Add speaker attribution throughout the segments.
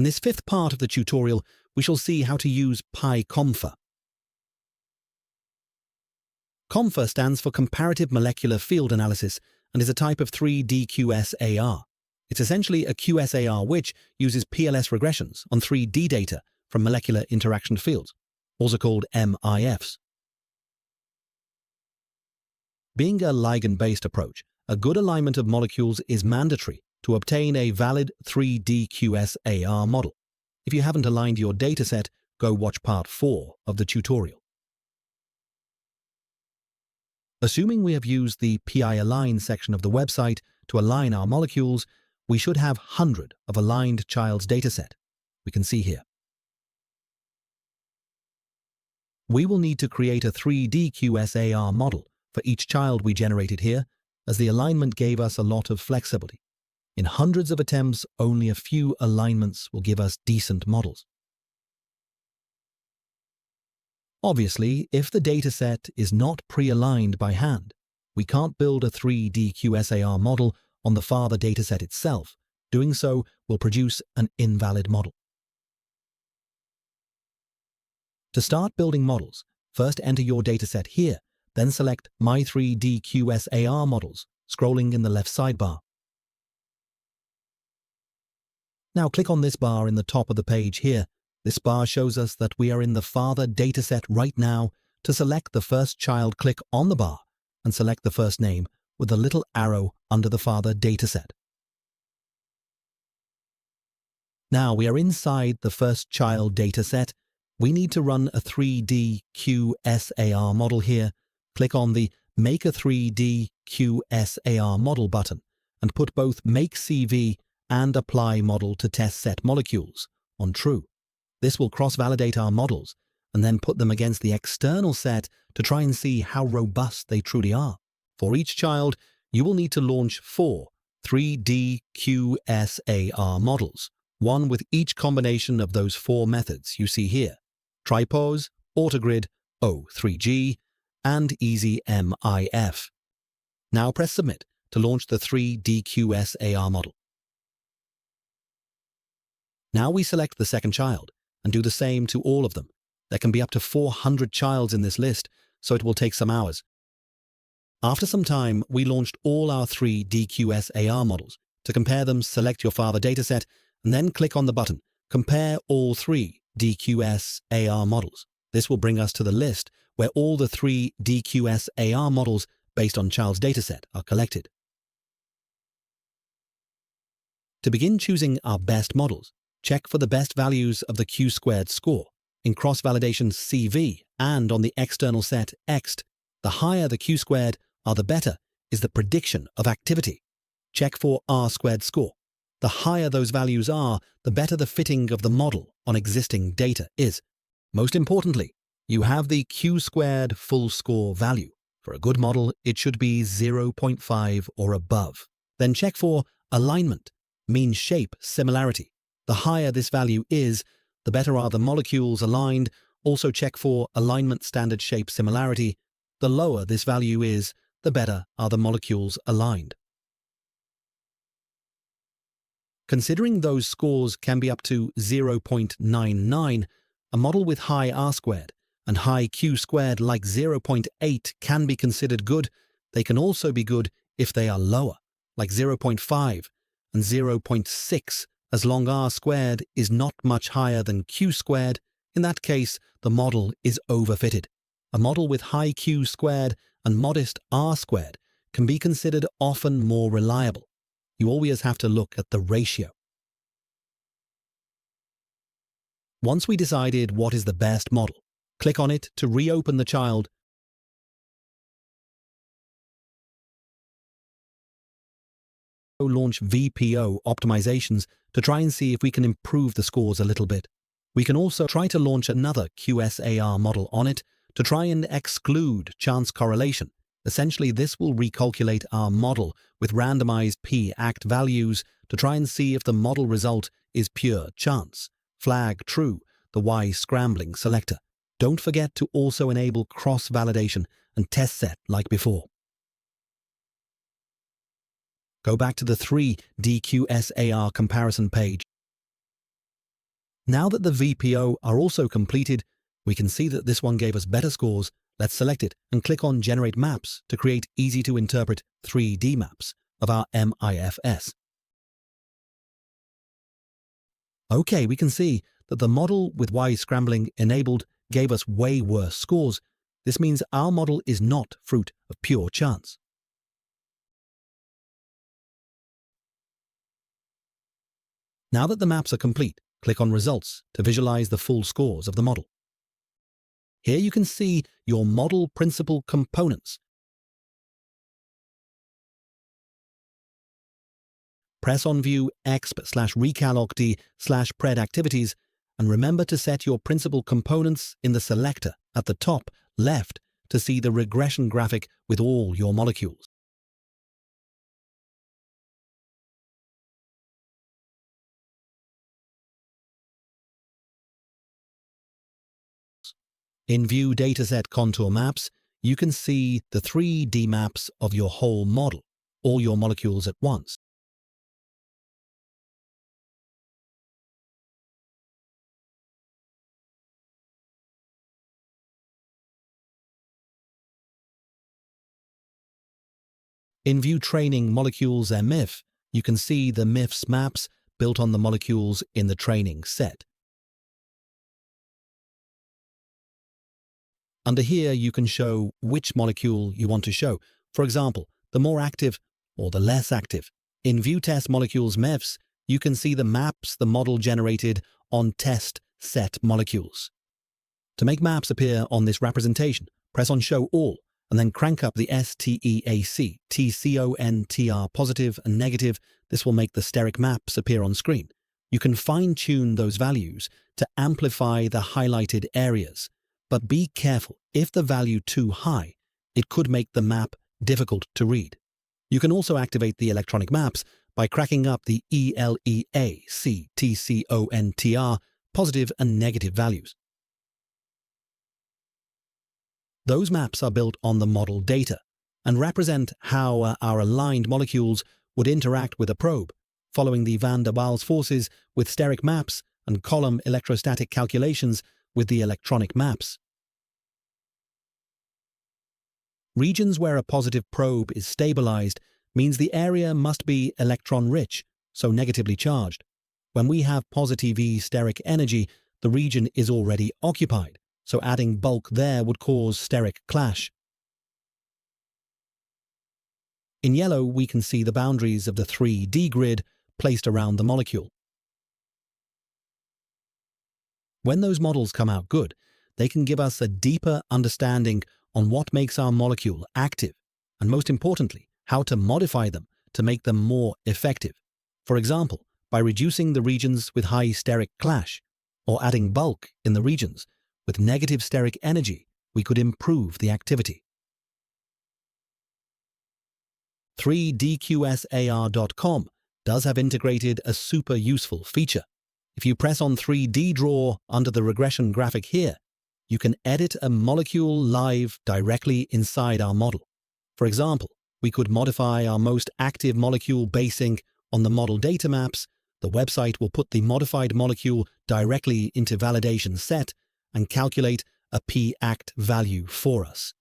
Speaker 1: In this fifth part of the tutorial, we shall see how to use CoMFA. CoMFA stands for Comparative Molecular Field Analysis and is a type of 3DQSAR. It's essentially a QSAR which uses PLS regressions on 3D data from molecular interaction fields, also called MIFs. Being a ligand-based approach, a good alignment of molecules is mandatory to obtain a valid 3DQSAR model. If you haven't aligned your dataset, go watch part 4 of the tutorial. Assuming we have used the PI Align section of the website to align our molecules, we should have 100 of aligned child's dataset. We can see here. We will need to create a 3DQSAR model for each child we generated here, as the alignment gave us a lot of flexibility. In hundreds of attempts, only a few alignments will give us decent models. Obviously, if the dataset is not pre-aligned by hand, we can't build a 3DQSAR model on the father dataset itself. Doing so will produce an invalid model. To start building models, first enter your dataset here, then select My 3DQSAR Models, scrolling in the left sidebar. Now click on this bar in the top of the page here. This bar shows us that we are in the father dataset right now. To select the first child, click on the bar and select the first name with the little arrow under the father dataset. Now we are inside the first child dataset. We need to run a 3DQSAR model here. Click on the Make a 3DQSAR Model button and put both Make CV and Apply Model to Test Set Molecules on True. This will cross-validate our models and then put them against the external set to try and see how robust they truly are. For each child, you will need to launch 4 3DQSAR models, one with each combination of those 4 methods you see here: Tripose, Autogrid, O3G, and EasyMIF. Now press Submit to launch the 3DQSAR model. Now we select the second child and do the same to all of them. There can be up to 400 childs in this list, so it will take some hours. After some time, we launched all our 3DQSAR models. To compare them, select your father dataset and then click on the button Compare all 3DQSAR models. This will bring us to the list where all the 3DQSAR models based on child's dataset are collected. To begin choosing our best models, check for the best values of the Q-squared score in cross-validation CV and on the external set Ext. The higher the Q-squared are, the better is the prediction of activity. Check for R-squared score. The higher those values are, the better the fitting of the model on existing data is. Most importantly, you have the Q-squared full score value. For a good model, it should be 0.5 or above. Then check for alignment, mean shape similarity. The higher this value is, the better are the molecules aligned. Also check for alignment standard shape similarity. The lower this value is, the better are the molecules aligned. Considering those scores can be up to 0.99, a model with high R-squared and high Q-squared like 0.8 can be considered good. They can also be good if they are lower, like 0.5 and 0.6, as long R-squared is not much higher than Q-squared. In that case, the model is overfitted. A model with high Q-squared and modest R-squared can be considered often more reliable. You always have to look at the ratio. Once we decided what is the best model, click on it to reopen the child. Launch VPO optimizations to try and see if we can improve the scores a little bit. We can also try to launch another QSAR model on it to try and exclude chance correlation. Essentially, this will recalculate our model with randomized p-act values to try and see if the model result is pure chance. Flag true the Y-scrambling selector. Don't forget to also enable cross-validation and test set like before. Go back to the 3DQSAR comparison page. Now that the VPO are also completed, we can see that this one gave us better scores. Let's select it and click on Generate Maps to create easy-to-interpret 3D maps of our MIFS. Okay, we can see that the model with Y scrambling enabled gave us way worse scores. This means our model is not fruit of pure chance. Now that the maps are complete, click on Results to visualize the full scores of the model. Here you can see your model principal components. Press on View exp/recalocd/pred activities and remember to set your principal components in the selector at the top left to see the regression graphic with all your molecules. In View Dataset Contour Maps, you can see the 3D maps of your whole model, all your molecules at once. In View Training Molecules MIF, you can see the MIFS maps built on the molecules in the training set. Under here, you can show which molecule you want to show. For example, the more active or the less active. In View Test Molecules MIFS, you can see the maps the model generated on test set molecules. To make maps appear on this representation, press on Show All, and then crank up the STEAC, TCONTR positive and negative. This will make the steric maps appear on screen. You can fine-tune those values to amplify the highlighted areas. But be careful, if the value too high, it could make the map difficult to read. You can also activate the electronic maps by cracking up the ELEAC, TCONTR positive and negative values. Those maps are built on the model data and represent how our aligned molecules would interact with a probe, following the van der Waals forces with steric maps and column electrostatic calculations with the electronic maps. Regions where a positive probe is stabilized means the area must be electron-rich, so negatively charged. When we have positive steric energy, the region is already occupied, so adding bulk there would cause steric clash. In yellow, we can see the boundaries of the 3D grid placed around the molecule. When those models come out good, they can give us a deeper understanding on what makes our molecule active, and most importantly, how to modify them to make them more effective. For example, by reducing the regions with high steric clash, or adding bulk in the regions with negative steric energy, we could improve the activity. 3DQSAR.com does have integrated a super useful feature. If you press on 3D Draw under the regression graphic here, you can edit a molecule live directly inside our model. For example, we could modify our most active molecule basing on the model data maps. The website will put the modified molecule directly into validation set and calculate a p-act value for us.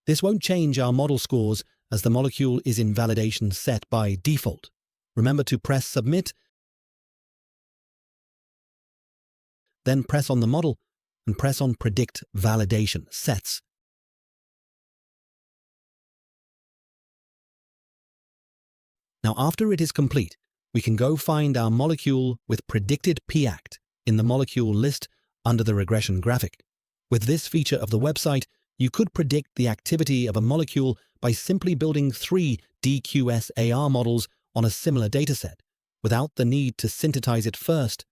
Speaker 1: This won't change our model scores as the molecule is in validation set by default. Remember to press Submit, then press on the model and press on Predict Validation Sets. Now, after it is complete, we can go find our molecule with predicted p-act in the molecule list under the regression graphic. With this feature of the website, you could predict the activity of a molecule by simply building 3 DQSAR models on a similar dataset, without the need to synthesize it first.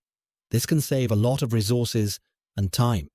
Speaker 1: This can save a lot of resources and time.